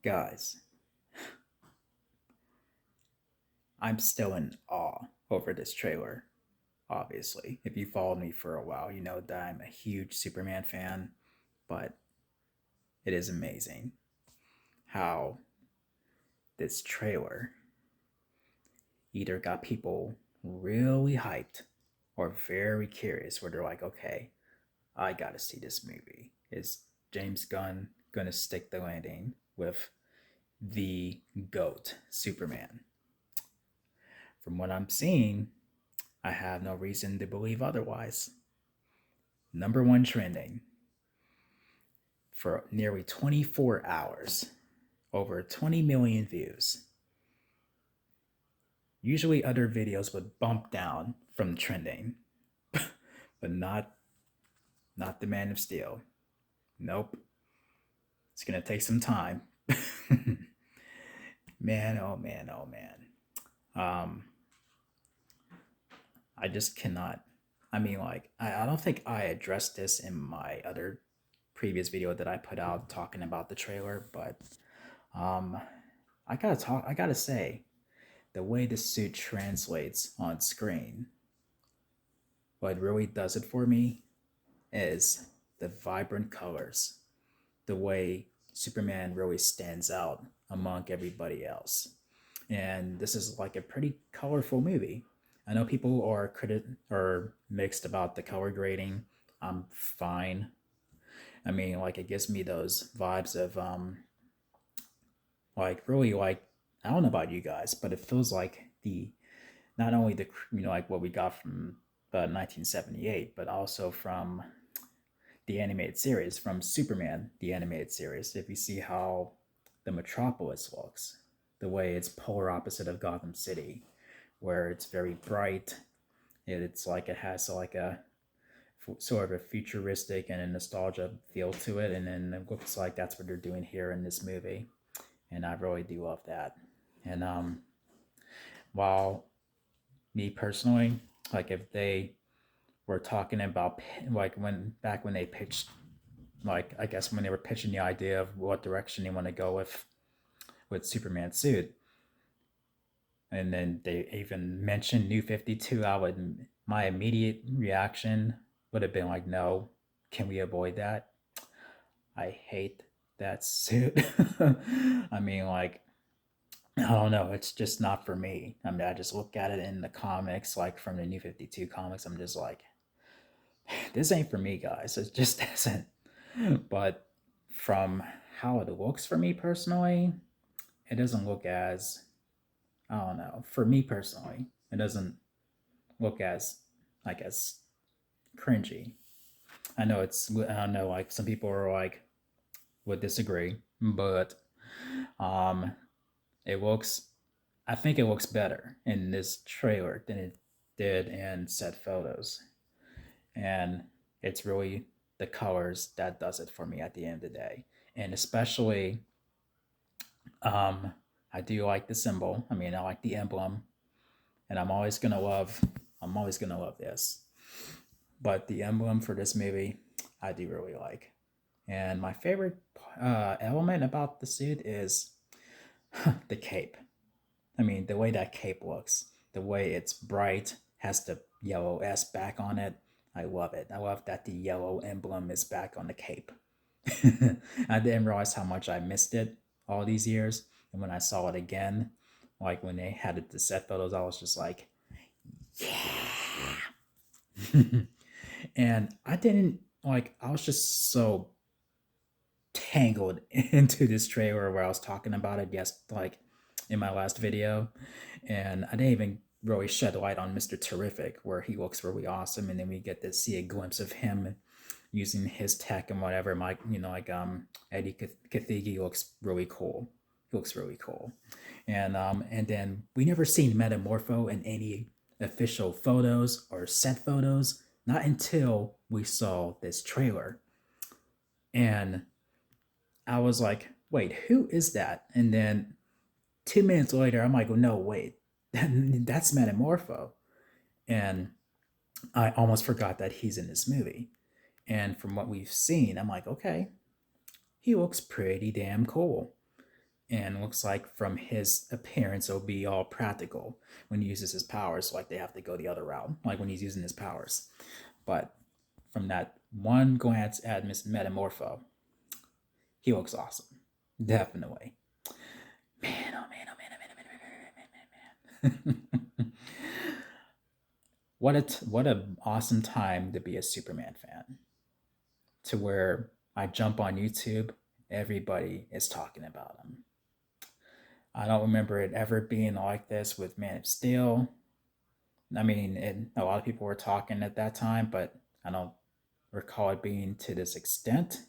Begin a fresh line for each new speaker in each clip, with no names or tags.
Guys, I'm still in awe over this trailer. Obviously, if you followed me for a while, you know that I'm a huge Superman fan, but it is amazing how this trailer either got people really hyped or very curious, where they're like, okay, I gotta see this movie. Is James Gunn gonna stick the landing with the GOAT Superman? From what I'm seeing, I have no reason to believe otherwise. Number one trending for nearly 24 hours, over 20 million views. Usually other videos would bump down from trending, but not the Man of Steel. Nope. It's gonna take some time. Man, oh man, oh man. Um, I just cannot. I mean, like, I don't think I addressed this in my other previous video that I put out talking about the trailer, but um, I gotta say, the way the suit translates on screen, what really does it for me is the vibrant colors, the way Superman really stands out among everybody else. And this is like a pretty colorful movie. I know people are mixed about the color grading. I'm fine. I mean, like it gives me those vibes of like really like I don't know about you guys, but it feels like the not only the like what we got from 1978, but also from the animated series, from Superman the animated series. If you see how the Metropolis looks, the way it's polar opposite of Gotham City, where it's very bright. It's like it has like a sort of a futuristic and a nostalgia feel to it, and then it looks like that's what they're doing here in this movie, and I really do love that. And while me personally, like if they were talking about like when they pitched, like I guess when they were pitching the idea of what direction they want to go with Superman suit, and then they even mentioned New 52, my immediate reaction would have been like, no, can we avoid that? I hate that suit. I mean, like, I don't know, it's just not for me. I mean, I just look at it in the comics, like from the New 52 comics, I'm just like, this ain't for me, guys. It just isn't. But from how it looks for me personally, it doesn't look as, I don't know, for me personally, it doesn't look as like as cringy. I know like some people are like would disagree, but um it looks I think it looks better in this trailer than it did in set photos. And it's really the colors that does it for me at the end of the day. And especially um I do like the symbol. I mean, I like the emblem, and I'm always gonna love this. But the emblem for this movie, I do really like. And my favorite element about the suit is the cape. I mean, the way that cape looks, the way it's bright, has the yellow S back on it. I love it. I love that the yellow emblem is back on the cape. I didn't realize how much I missed it all these years. And when I saw it again, like when they had it, the set photos, I was just like, yeah. And I didn't like, I was just so tangled into this trailer where I was talking about it, yes, like in my last video. And I didn't even really shed light on Mr. Terrific, where he looks really awesome. And then we get to see a glimpse of him using his tech and whatever. Like, Eddie Kathigi looks really cool. He looks really cool. And then we never seen Metamorpho in any official photos or set photos, not until we saw this trailer. And I was like, wait, who is that? And then 2 minutes later, I'm like, oh, no, wait, that's Metamorpho. And I almost forgot that he's in this movie. And from what we've seen, I'm like, okay, he looks pretty damn cool. and looks like from his appearance it'll be all practical when he uses his powers. Like they have to go the other route, like when he's using his powers. But from that one glance at Miss Metamorpho, he looks awesome. Definitely. Man, oh man, oh man, oh man, oh man, oh man, man, man, man. What a awesome time to be a Superman fan. To where I jump on YouTube, everybody is talking about him. I don't remember it ever being like this with Man of Steel. I mean, a lot of people were talking at that time, but I don't recall it being to this extent.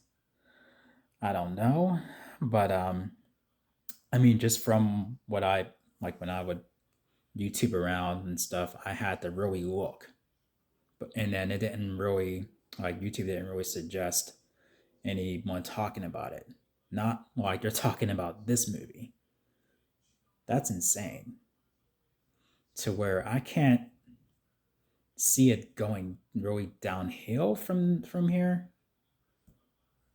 I don't know, but I mean, just from what I like when I would YouTube around and stuff, I had to really look, but and then it didn't really like YouTube didn't really suggest anyone talking about it. Not like they're talking about this movie. That's insane. To where I can't see it going really downhill from here.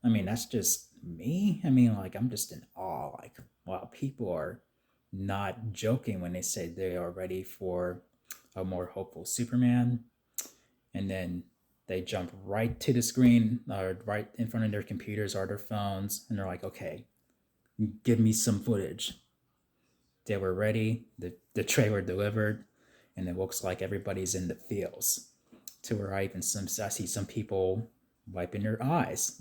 I mean, that's just me. I mean, like I'm just in awe. Like, wow, people are not joking when they say they are ready for a more hopeful Superman, and then they jump right to the screen or right in front of their computers or their phones, and they're like, "Okay, give me some footage." They were ready. The trailer delivered, and it looks like everybody's in the feels. To where I see some people wiping their eyes,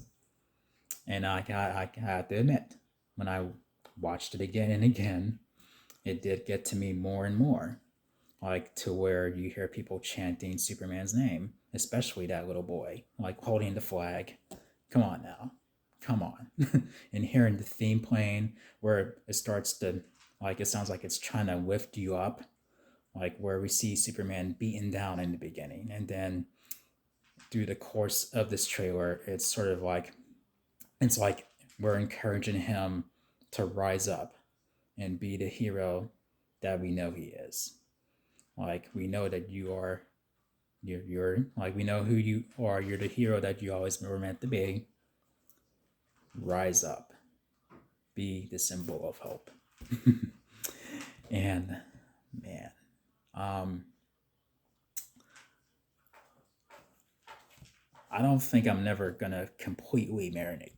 and I have to admit, when I watched it again and again, it did get to me more and more. Like to where you hear people chanting Superman's name, especially that little boy, like holding the flag. Come on now. Come on. And hearing the theme playing where it starts to, like, it sounds like it's trying to lift you up, like where we see Superman beaten down in the beginning. And then through the course of this trailer, it's sort of like, it's like we're encouraging him to rise up and be the hero that we know he is. Like we know that you're like we know who you are. You're the hero that you always were meant to be. Rise up. Be the symbol of hope. And man, I don't think I'm never gonna completely marinate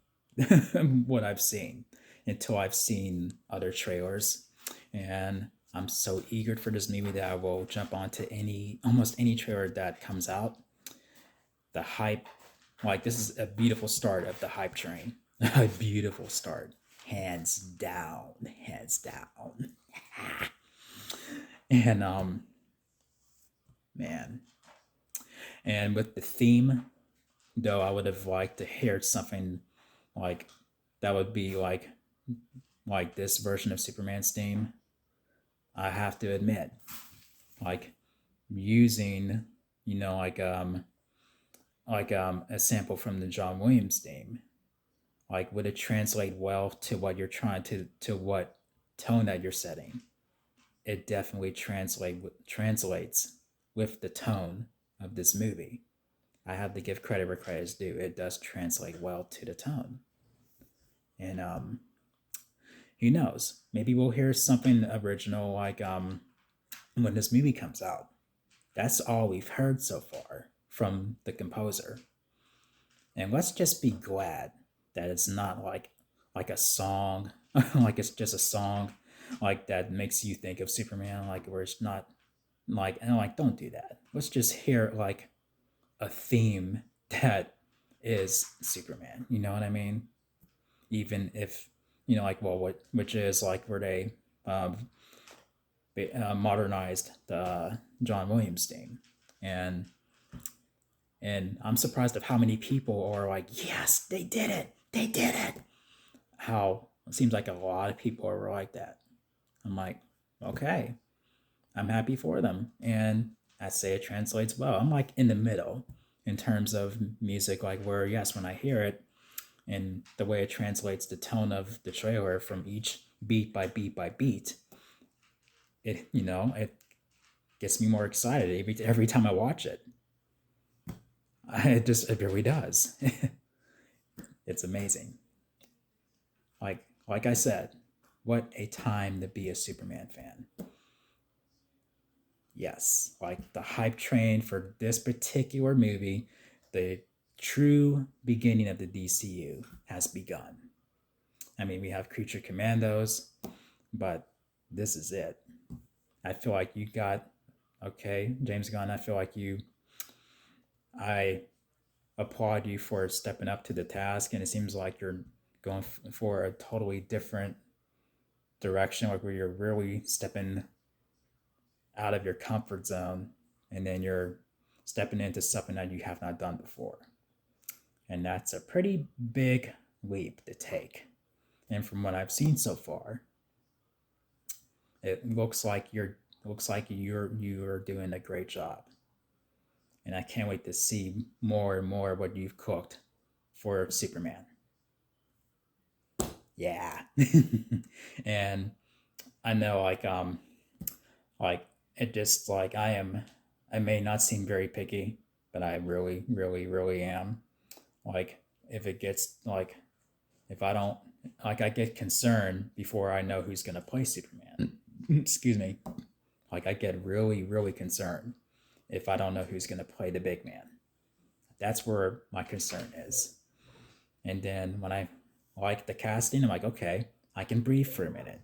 what I've seen until I've seen other trailers, and I'm so eager for this movie that I will jump onto almost any trailer that comes out. The hype, like this is a beautiful start of the hype train. A beautiful start, hands down, hands down. And man, and with the theme, though, I would have liked to hear something like that would be like this version of Superman's theme. I have to admit, like using a sample from the John Williams theme, like would it translate well to what you're trying to what tone that you're setting? It definitely translates with the tone of this movie. I have to give credit where credit is due. It does translate well to the tone, and who knows? Maybe we'll hear something original like when this movie comes out. That's all we've heard so far from the composer. And let's just be glad that it's not like a song, like it's just a song like that makes you think of Superman, like where it's not like and like don't do that. Let's just hear like a theme that is Superman. You know what I mean? Even if like what which is like where they modernized the John Williams theme, and I'm surprised of how many people are like, yes, they did it, they did it. How it seems like a lot of people are like that. I'm like, okay, I'm happy for them, and I say it translates well. I'm like in the middle in terms of music, like where yes, when I hear it and the way it translates the tone of the trailer from each beat by beat by beat, it gets me more excited every time I watch it. It really does. It's amazing. Like I said, what a time to be a Superman fan. Yes, like the hype train for this particular movie, the true beginning of the DCU has begun. I mean, we have Creature Commandos, but this is it. I feel like you got, okay, James Gunn, I feel like I applaud you for stepping up to the task, and it seems like you're going for a totally different direction, like where you're really stepping out of your comfort zone, and then you're stepping into something that you have not done before. And that's a pretty big leap to take. And from what I've seen so far, it looks like you're doing a great job. And I can't wait to see more and more what you've cooked for Superman. Yeah. And I know like it just like I may not seem very picky, but I really, really, really am. Like if it gets like if I don't like I get concerned before I know who's gonna play Superman. Excuse me. Like I get really, really concerned if I don't know who's gonna play the big man. That's where my concern is. And then when I like the casting, I'm like, okay, I can breathe for a minute.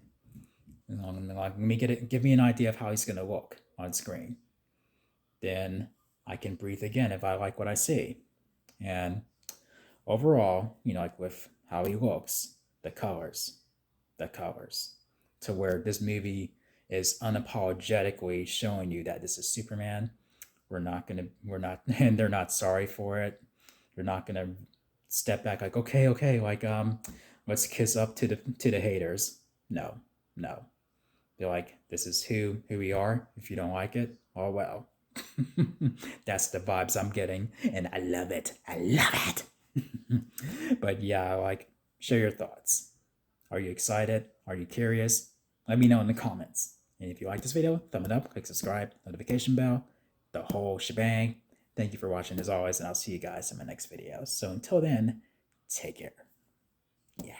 And like, let me give me an idea of how he's gonna look on screen. Then I can breathe again if I like what I see. And overall, like with how he looks, the colors, to where this movie is unapologetically showing you that this is Superman. We're not, and they're not sorry for it. They're not gonna step back like, okay, like let's kiss up to the haters. No. They're like, this is who we are. If you don't like it, oh well. That's the vibes I'm getting, and I love it. But yeah, like, share your thoughts. Are you excited? Are you curious? Let me know in the comments. And if you like this video, thumb it up, click subscribe, notification bell, the whole shebang. Thank you for watching as always, and I'll see you guys in my next video. So until then, take care. Yeah.